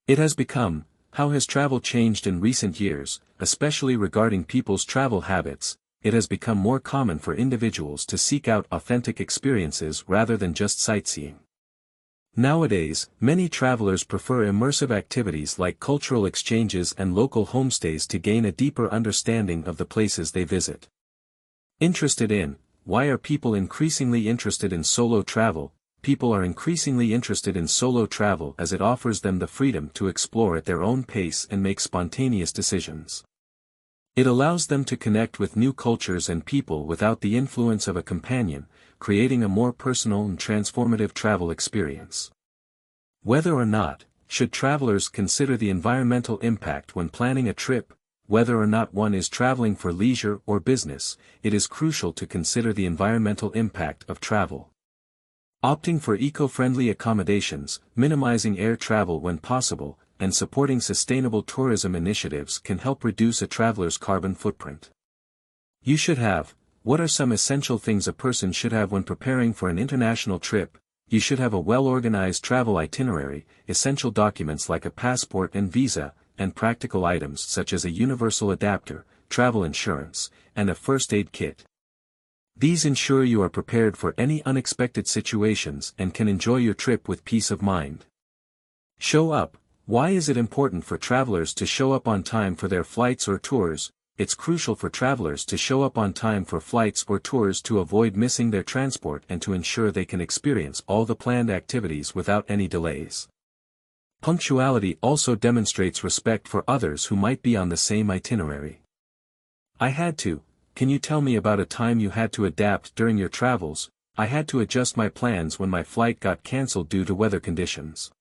It has become, how has travel changed in recent years, especially regarding people's travel habits? It has become more common for individuals to seek out authentic experiences rather than just sightseeing. Nowadays, many travelers prefer immersive activities like cultural exchanges and local homestays to gain a deeper understanding of the places they visit. Why are people increasingly interested in solo travel? People are increasingly interested in solo travel as it offers them the freedom to explore at their own pace and make spontaneous decisions. It allows them to connect with new cultures and people without the influence of a companion, creating a more personal and transformative travel experience. Whether or not, should travelers consider the environmental impact when planning a trip? Whether or not one is traveling for leisure or business, it is crucial to consider the environmental impact of travel. Opting for eco-friendly accommodations, minimizing air travel when possible, and supporting sustainable tourism initiatives can help reduce a traveler's carbon footprint. You should have. What are some essential things a person should have when preparing for an international trip? You should have a well-organized travel itinerary, essential documents like a passport and visa, and practical items such as a universal adapter, travel insurance, and a first aid kit. These ensure you are prepared for any unexpected situations and can enjoy your trip with peace of mind. Show up. Why is it important for travelers to show up on time for their flights or tours? It's crucial for travelers to show up on time for flights or tours to avoid missing their transport and to ensure they can experience all the planned activities without any delays. Punctuality also demonstrates respect for others who might be on the same itinerary. Can you tell me about a time you had to adapt during your travels? I had to adjust my plans when my flight got cancelled due to weather conditions.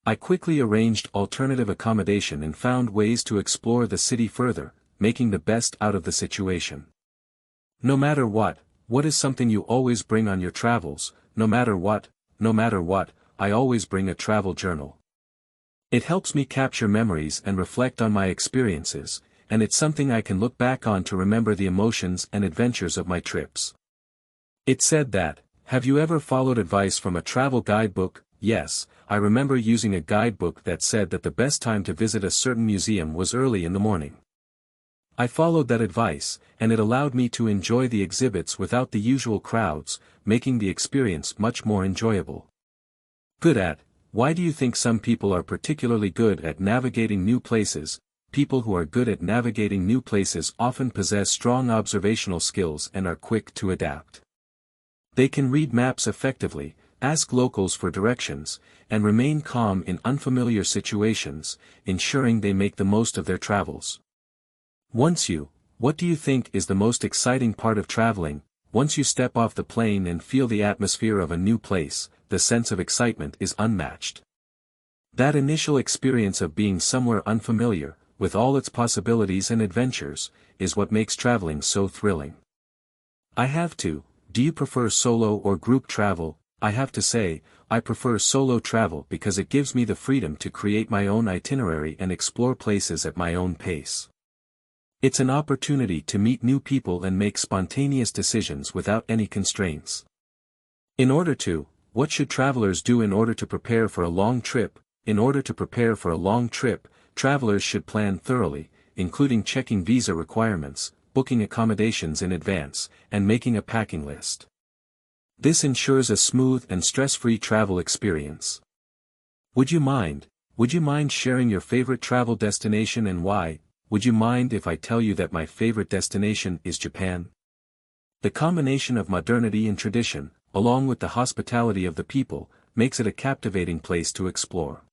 I quickly arranged alternative accommodation and found ways to explore the city further, making the best out of the situation. No matter what is something you always bring on your travels? No matter what, I always bring a travel journal. It helps me capture memories and reflect on my experiences, and it's something I can look back on to remember the emotions and adventures of my trips. It said that, have you ever followed advice from a travel guidebook? Yes, I remember using a guidebook that said that the best time to visit a certain museum was early in the morning. I followed that advice, and it allowed me to enjoy the exhibits without the usual crowds, making the experience much more enjoyable. Why do you think some people are particularly good at navigating new places? People who are good at navigating new places often possess strong observational skills and are quick to adapt. They can read maps effectively, ask locals for directions, and remain calm in unfamiliar situations, ensuring they make the most of their travels. What do you think is the most exciting part of traveling? Once you step off the plane and feel the atmosphere of a new place, the sense of excitement is unmatched. That initial experience of being somewhere unfamiliar, with all its possibilities and adventures, is what makes traveling so thrilling. Do you prefer solo or group travel? I have to say, I prefer solo travel because it gives me the freedom to create my own itinerary and explore places at my own pace. It's an opportunity to meet new people and make spontaneous decisions without any constraints. What should travelers do in order to prepare for a long trip? In order to prepare for a long trip, travelers should plan thoroughly, including checking visa requirements, booking accommodations in advance, and making a packing list. This ensures a smooth and stress-free travel experience. Would you mind sharing your favorite travel destination and why? Would you mind if I tell you that my favorite destination is Japan? The combination of modernity and tradition, along with the hospitality of the people, makes it a captivating place to explore.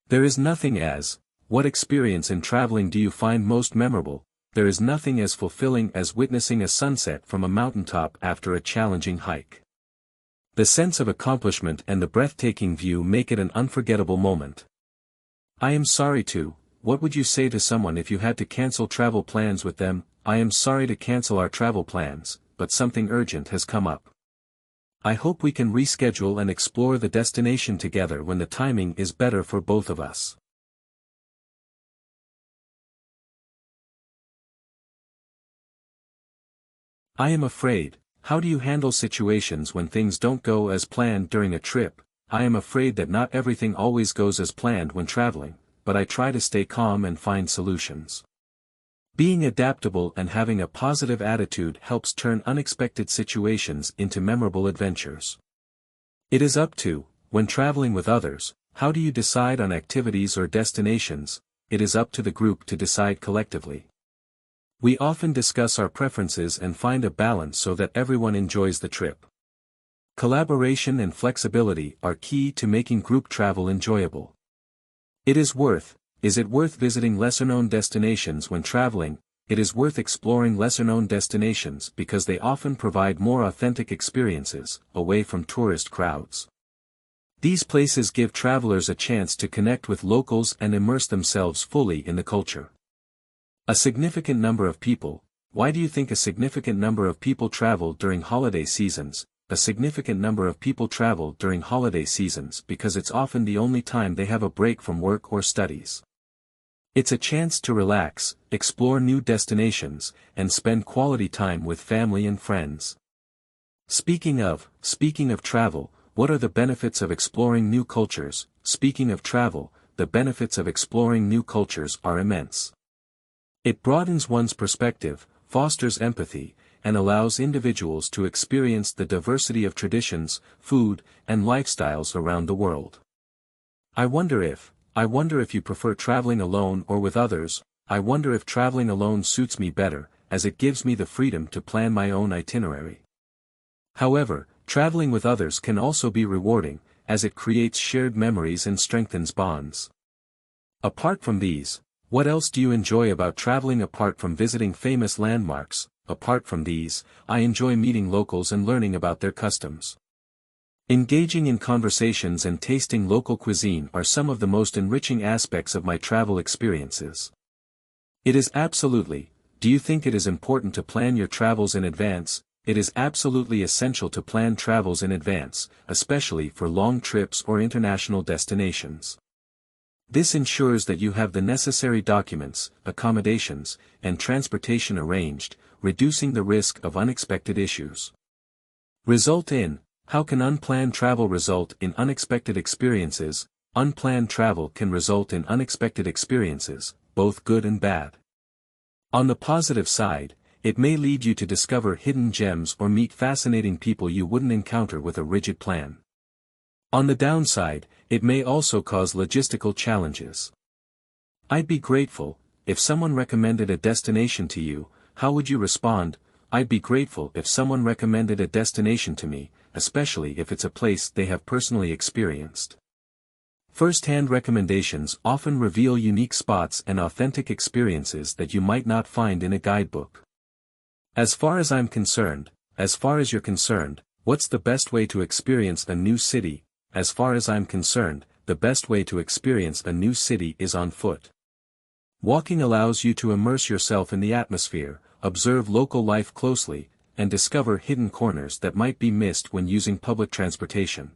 There is nothing as, what experience in traveling do you find most memorable? There is nothing as fulfilling as witnessing a sunset from a mountaintop after a challenging hike. The sense of accomplishment and the breathtaking view make it an unforgettable moment. What would you say to someone if you had to cancel travel plans with them? I am sorry to cancel our travel plans, but something urgent has come up. I hope we can reschedule and explore the destination together when the timing is better for both of us. I am afraid. How do you handle situations when things don't go as planned during a trip? I am afraid that not everything always goes as planned when traveling, but I try to stay calm and find solutions. Being adaptable and having a positive attitude helps turn unexpected situations into memorable adventures. It is up to, when traveling with others, how do you decide on activities or destinations? It is up to the group to decide collectively. We often discuss our preferences and find a balance so that everyone enjoys the trip. Collaboration and flexibility are key to making group travel enjoyable. Is it worth visiting lesser-known destinations when traveling? It is worth exploring lesser-known destinations because they often provide more authentic experiences, away from tourist crowds. These places give travelers a chance to connect with locals and immerse themselves fully in the culture. A significant number of people. Why do you think a significant number of people travel during holiday seasons? A significant number of people travel during holiday seasons because it's often the only time they have a break from work or studies. It's a chance to relax, explore new destinations, and spend quality time with family and friends. Speaking of travel, what are the benefits of exploring new cultures? Speaking of travel, the benefits of exploring new cultures are immense. It broadens one's perspective, fosters empathy, and allows individuals to experience the diversity of traditions, food, and lifestyles around the world. I wonder if you prefer traveling alone or with others. I wonder if traveling alone suits me better, as it gives me the freedom to plan my own itinerary. However, traveling with others can also be rewarding, as it creates shared memories and strengthens bonds. Apart from these, what else do you enjoy about traveling apart from visiting famous landmarks? Apart from these, I enjoy meeting locals and learning about their customs. Engaging in conversations and tasting local cuisine are some of the most enriching aspects of my travel experiences. Do you think it is important to plan your travels in advance? It is absolutely essential to plan travels in advance, especially for long trips or international destinations. This ensures that you have the necessary documents, accommodations, and transportation arranged, reducing the risk of unexpected issues. How can unplanned travel result in unexpected experiences? Unplanned travel can result in unexpected experiences, both good and bad. On the positive side, it may lead you to discover hidden gems or meet fascinating people you wouldn't encounter with a rigid plan. On the downside, it may also cause logistical challenges. I'd be grateful if someone recommended a destination to you. How would you respond? I'd be grateful if someone recommended a destination to me, especially if it's a place they have personally experienced. First-hand recommendations often reveal unique spots and authentic experiences that you might not find in a guidebook. As far as you're concerned, what's the best way to experience a new city? As far as I'm concerned, the best way to experience a new city is on foot. Walking allows you to immerse yourself in the atmosphere, observe local life closely, and discover hidden corners that might be missed when using public transportation.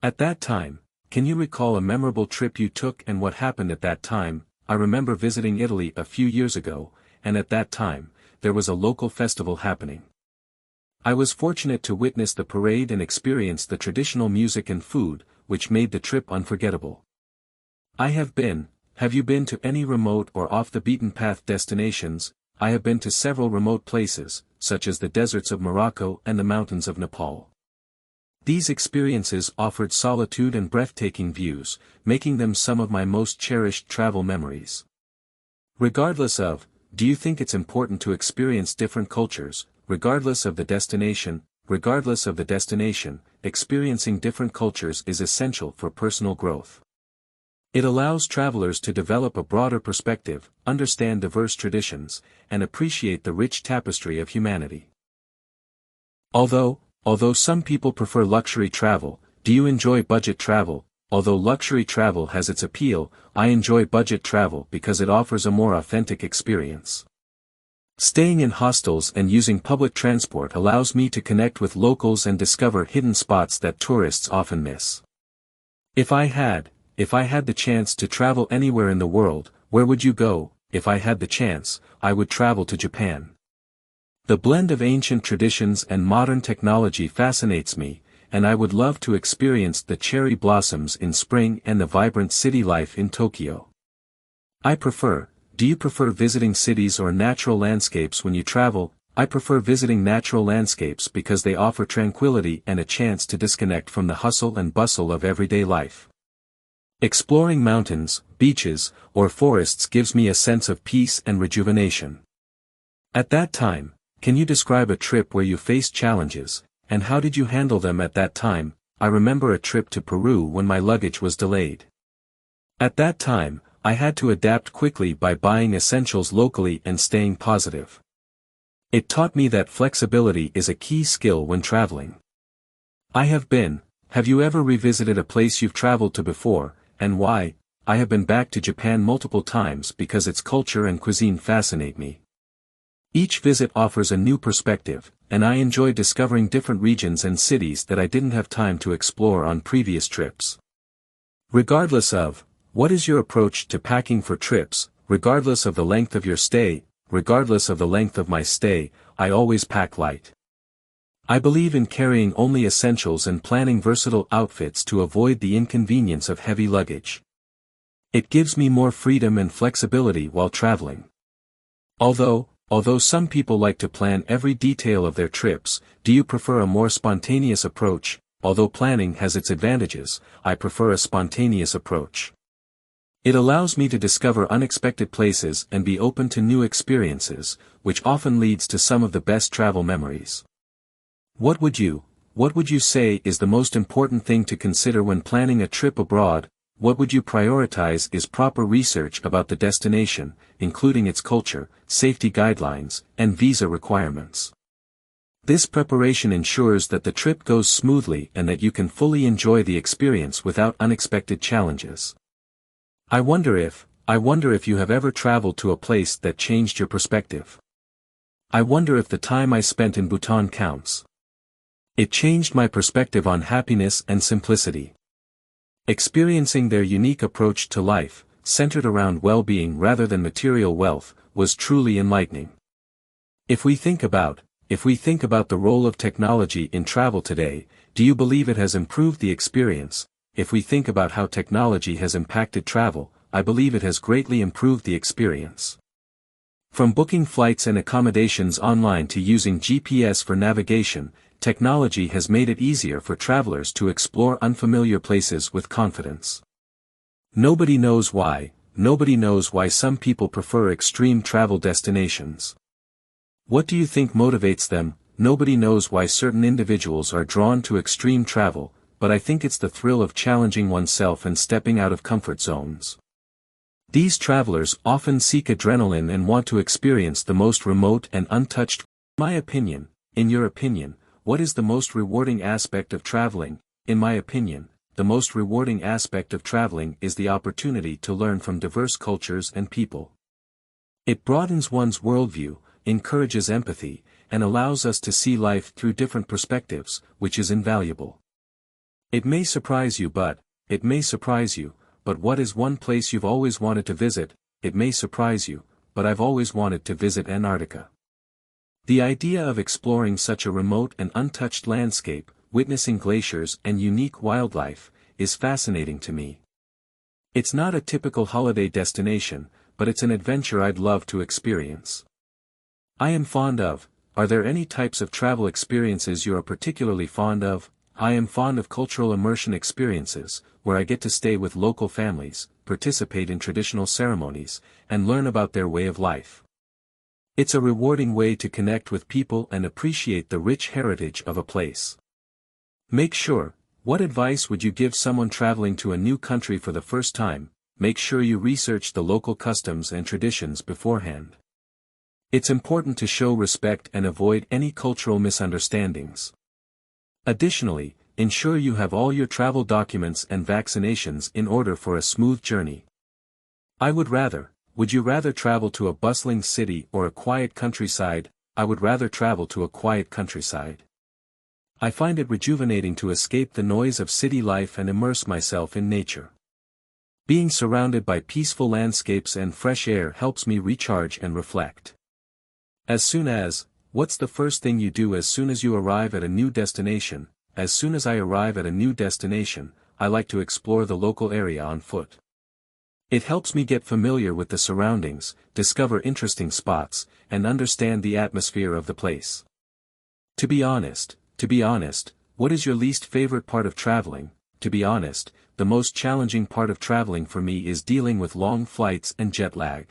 At that time, can you recall a memorable trip you took and what happened at that time? I remember visiting Italy a few years ago, and at that time, there was a local festival happening. I was fortunate to witness the parade and experience the traditional music and food, which made the trip unforgettable. Have you been to any remote or off-the-beaten-path destinations? I have been to several remote places, such as the deserts of Morocco and the mountains of Nepal. These experiences offered solitude and breathtaking views, making them some of my most cherished travel memories. Do you think it's important to experience different cultures? Regardless of the destination, experiencing different cultures is essential for personal growth. It allows travelers to develop a broader perspective, understand diverse traditions, and appreciate the rich tapestry of humanity. Although some people prefer luxury travel, do you enjoy budget travel? Although luxury travel has its appeal, I enjoy budget travel because it offers a more authentic experience. Staying in hostels and using public transport allows me to connect with locals and discover hidden spots that tourists often miss. If I had the chance to travel anywhere in the world, where would you go? If I had the chance, I would travel to Japan. The blend of ancient traditions and modern technology fascinates me, and I would love to experience the cherry blossoms in spring and the vibrant city life in Tokyo. Do you prefer visiting cities or natural landscapes when you travel? I prefer visiting natural landscapes because they offer tranquility and a chance to disconnect from the hustle and bustle of everyday life. Exploring mountains, beaches, or forests gives me a sense of peace and rejuvenation. At that time, can you describe a trip where you faced challenges, and how did you handle them at that time? I remember a trip to Peru when my luggage was delayed. At that time, I had to adapt quickly by buying essentials locally and staying positive. It taught me that flexibility is a key skill when traveling. Have you ever revisited a place you've traveled to before, and why? I have been back to Japan multiple times because its culture and cuisine fascinate me. Each visit offers a new perspective, and I enjoy discovering different regions and cities that I didn't have time to explore on previous trips. What is your approach to packing for trips? Regardless of the length of your stay, regardless of the length of my stay, I always pack light. I believe in carrying only essentials and planning versatile outfits to avoid the inconvenience of heavy luggage. It gives me more freedom and flexibility while traveling. Although some people like to plan every detail of their trips, do you prefer a more spontaneous approach? Although planning has its advantages, I prefer a spontaneous approach. It allows me to discover unexpected places and be open to new experiences, which often leads to some of the best travel memories. What would you say is the most important thing to consider when planning a trip abroad? What would you prioritize is proper research about the destination, including its culture, safety guidelines, and visa requirements. This preparation ensures that the trip goes smoothly and that you can fully enjoy the experience without unexpected challenges. I wonder if you have ever traveled to a place that changed your perspective. I wonder if the time I spent in Bhutan counts. It changed my perspective on happiness and simplicity. Experiencing their unique approach to life, centered around well-being rather than material wealth, was truly enlightening. If we think about the role of technology in travel today, do you believe it has improved the experience? If we think about how technology has impacted travel, I believe it has greatly improved the experience. From booking flights and accommodations online to using GPS for navigation, technology has made it easier for travelers to explore unfamiliar places with confidence. Nobody knows why some people prefer extreme travel destinations. What do you think motivates them? Nobody knows why certain individuals are drawn to extreme travel, but I think it's the thrill of challenging oneself and stepping out of comfort zones. These travelers often seek adrenaline and want to experience the most remote and untouched. In your opinion, what is the most rewarding aspect of traveling? In my opinion, the most rewarding aspect of traveling is the opportunity to learn from diverse cultures and people. It broadens one's worldview, encourages empathy, and allows us to see life through different perspectives, which is invaluable. It may surprise you, but what is one place you've always wanted to visit? It may surprise you, but I've always wanted to visit Antarctica. The idea of exploring such a remote and untouched landscape, witnessing glaciers and unique wildlife, is fascinating to me. It's not a typical holiday destination, but it's an adventure I'd love to experience. Are there any types of travel experiences you are particularly fond of? I am fond of cultural immersion experiences, where I get to stay with local families, participate in traditional ceremonies, and learn about their way of life. It's a rewarding way to connect with people and appreciate the rich heritage of a place. What advice would you give someone traveling to a new country for the first time? Make sure you research the local customs and traditions beforehand. It's important to show respect and avoid any cultural misunderstandings. Additionally, ensure you have all your travel documents and vaccinations in order for a smooth journey. Would you rather travel to a bustling city or a quiet countryside? I would rather travel to a quiet countryside. I find it rejuvenating to escape the noise of city life and immerse myself in nature. Being surrounded by peaceful landscapes and fresh air helps me recharge and reflect. What's the first thing you do as soon as you arrive at a new destination? as soon as I arrive at a new destination, I like to explore the local area on foot. It helps me get familiar with the surroundings, discover interesting spots, and understand the atmosphere of the place. To be honest, what is your least favorite part of traveling? To be honest, the most challenging part of traveling for me is dealing with long flights and jet lag.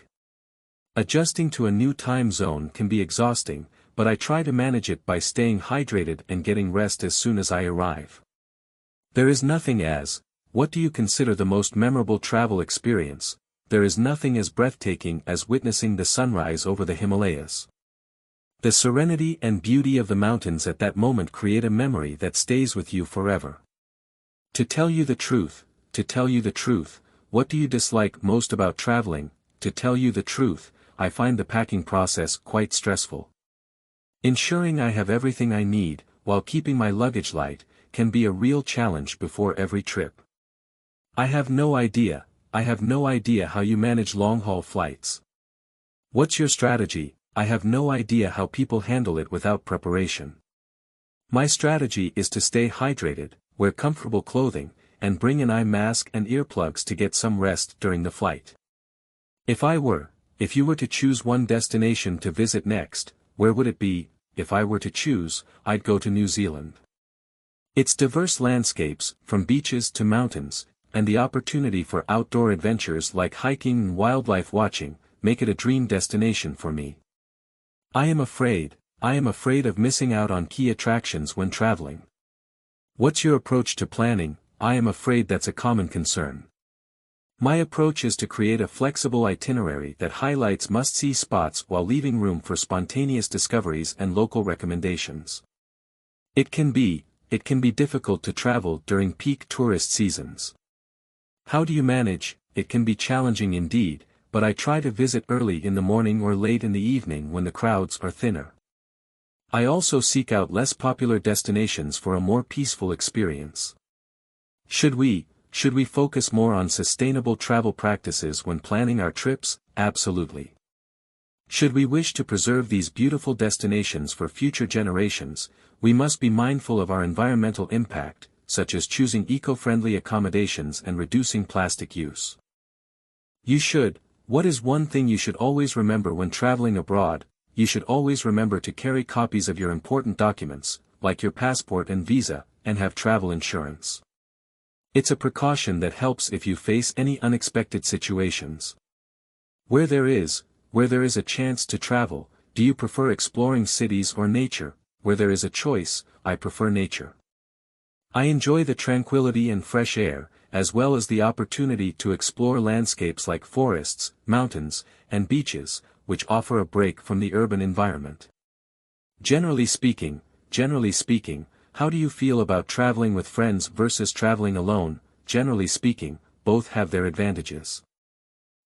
Adjusting to a new time zone can be exhausting, but I try to manage it by staying hydrated and getting rest as soon as I arrive. There is nothing as, what do you consider the most memorable travel experience? There is nothing as breathtaking as witnessing the sunrise over the Himalayas. The serenity and beauty of the mountains at that moment create a memory that stays with you forever. To tell you the truth, what do you dislike most about traveling? To tell you the truth, I find the packing process quite stressful. Ensuring I have everything I need, while keeping my luggage light, can be a real challenge before every trip. I have no idea how you manage long-haul flights. What's your strategy? I have no idea how people handle it without preparation. My strategy is to stay hydrated, wear comfortable clothing, and bring an eye mask and earplugs to get some rest during the flight. If you were to choose one destination to visit next, where would it be? If I were to choose, I'd go to New Zealand. Its diverse landscapes, from beaches to mountains, and the opportunity for outdoor adventures like hiking and wildlife watching, make it a dream destination for me. I am afraid of missing out on key attractions when traveling. What's your approach to planning? I am afraid that's a common concern. My approach is to create a flexible itinerary that highlights must-see spots while leaving room for spontaneous discoveries and local recommendations. It can be difficult to travel during peak tourist seasons. How do you manage? It can be challenging indeed, but I try to visit early in the morning or late in the evening when the crowds are thinner. I also seek out less popular destinations for a more peaceful experience. Should we focus more on sustainable travel practices when planning our trips? Absolutely. Should we wish to preserve these beautiful destinations for future generations, we must be mindful of our environmental impact, such as choosing eco-friendly accommodations and reducing plastic use. What is one thing you should always remember when traveling abroad? You should always remember to carry copies of your important documents, like your passport and visa, and have travel insurance. It's a precaution that helps if you face any unexpected situations. Where there is a chance to travel, do you prefer exploring cities or nature? Where there is a choice, I prefer nature. I enjoy the tranquility and fresh air, as well as the opportunity to explore landscapes like forests, mountains, and beaches, which offer a break from the urban environment. Generally speaking, how do you feel about traveling with friends versus traveling alone? Generally speaking, both have their advantages.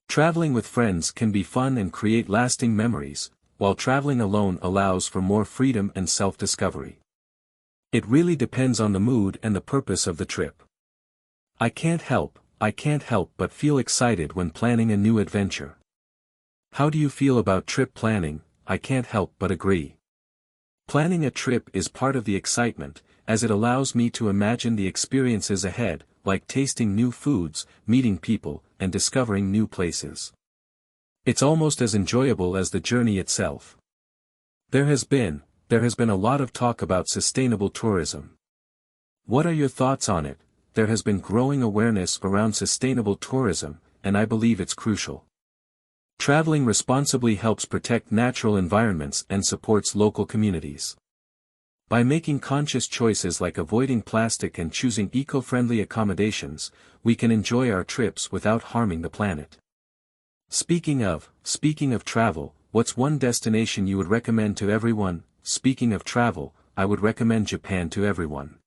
Traveling with friends can be fun and create lasting memories, while traveling alone allows for more freedom and self-discovery. It really depends on the mood and the purpose of the trip. I can't help but feel excited when planning a new adventure. How do you feel about trip planning? I can't help but agree. Planning a trip is part of the excitement, as it allows me to imagine the experiences ahead, like tasting new foods, meeting people, and discovering new places. It's almost as enjoyable as the journey itself. There has been a lot of talk about sustainable tourism. What are your thoughts on it? There has been growing awareness around sustainable tourism, and I believe it's crucial. Traveling responsibly helps protect natural environments and supports local communities. By making conscious choices like avoiding plastic and choosing eco-friendly accommodations, we can enjoy our trips without harming the planet. Speaking of travel, what's one destination you would recommend to everyone? Speaking of travel, I would recommend Japan to everyone.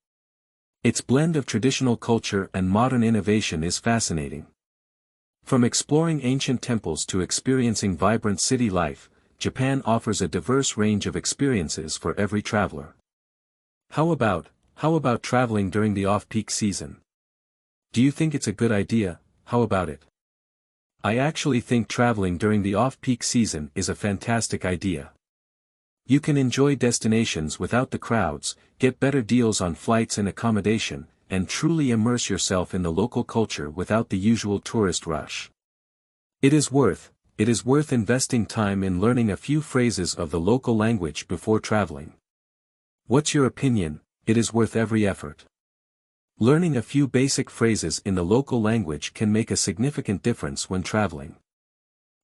Its blend of traditional culture and modern innovation is fascinating. From exploring ancient temples to experiencing vibrant city life, Japan offers a diverse range of experiences for every traveler. How about traveling during the off-peak season? Do you think it's a good idea? How about it? I actually think traveling during the off-peak season is a fantastic idea. You can enjoy destinations without the crowds, get better deals on flights and accommodation, and truly immerse yourself in the local culture without the usual tourist rush. It is worth investing time in learning a few phrases of the local language before traveling. What's your opinion? It is worth every effort. Learning a few basic phrases in the local language can make a significant difference when traveling.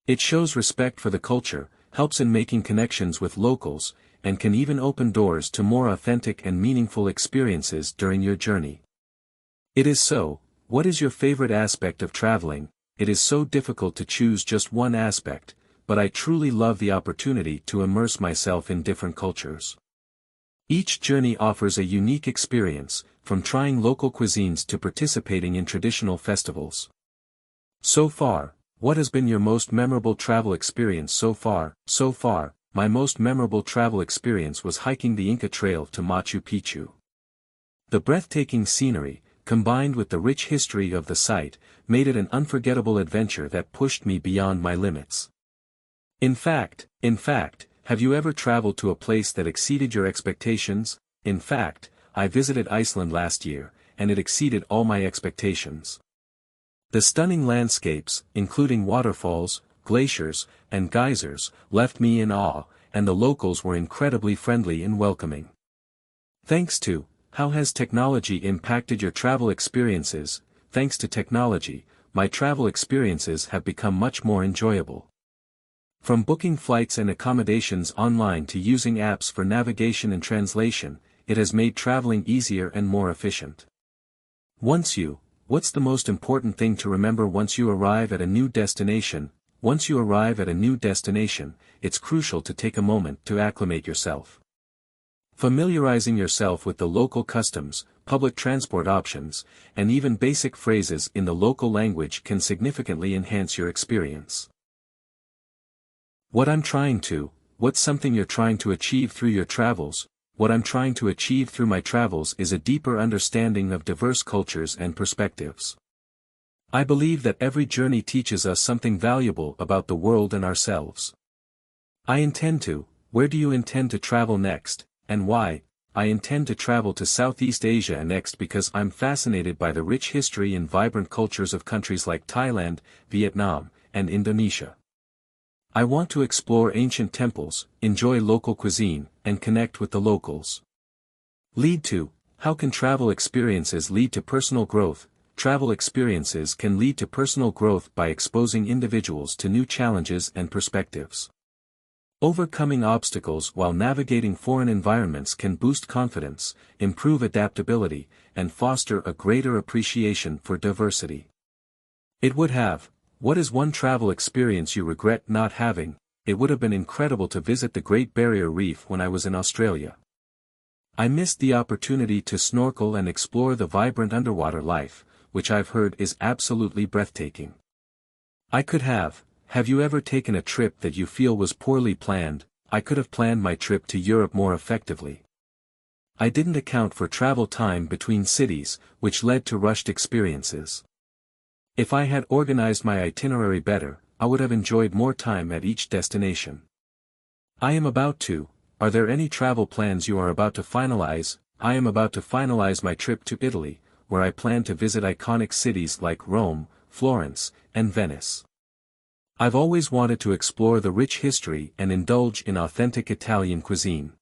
It shows respect for the culture, helps in making connections with locals, and can even open doors to more authentic and meaningful experiences during your journey. It is so. What is your favorite aspect of traveling? It is so difficult to choose just one aspect, but I truly love the opportunity to immerse myself in different cultures. Each journey offers a unique experience, from trying local cuisines to participating in traditional festivals. So far, what has been your most memorable travel experience so far? So far, my most memorable travel experience was hiking the Inca Trail to Machu Picchu. The breathtaking scenery, combined with the rich history of the site, made it an unforgettable adventure that pushed me beyond my limits. In fact, have you ever traveled to a place that exceeded your expectations? In fact, I visited Iceland last year, and it exceeded all my expectations. The stunning landscapes, including waterfalls, glaciers, and geysers, left me in awe, and the locals were incredibly friendly and welcoming. Thanks to, how has technology impacted your travel experiences? Thanks to technology, my travel experiences have become much more enjoyable. From booking flights and accommodations online to using apps for navigation and translation, it has made traveling easier and more efficient. What's the most important thing to remember once you arrive at a new destination? Once you arrive at a new destination, it's crucial to take a moment to acclimate yourself. Familiarizing yourself with the local customs, public transport options, and even basic phrases in the local language can significantly enhance your experience. What's something you're trying to achieve through your travels? What I'm trying to achieve through my travels is a deeper understanding of diverse cultures and perspectives. I believe that every journey teaches us something valuable about the world and ourselves. Where do you intend to travel next, and why? I intend to travel to Southeast Asia next because I'm fascinated by the rich history and vibrant cultures of countries like Thailand, Vietnam, and Indonesia. I want to explore ancient temples, enjoy local cuisine, and connect with the locals. How can travel experiences lead to personal growth? Travel experiences can lead to personal growth by exposing individuals to new challenges and perspectives. Overcoming obstacles while navigating foreign environments can boost confidence, improve adaptability, and foster a greater appreciation for diversity. What is one travel experience you regret not having? It would have been incredible to visit the Great Barrier Reef when I was in Australia. I missed the opportunity to snorkel and explore the vibrant underwater life, which I've heard is absolutely breathtaking. Have you ever taken a trip that you feel was poorly planned? I could have planned my trip to Europe more effectively. I didn't account for travel time between cities, which led to rushed experiences. If I had organized my itinerary better, I would have enjoyed more time at each destination. Are there any travel plans you are about to finalize? I am about to finalize my trip to Italy, where I plan to visit iconic cities like Rome, Florence, and Venice. I've always wanted to explore the rich history and indulge in authentic Italian cuisine.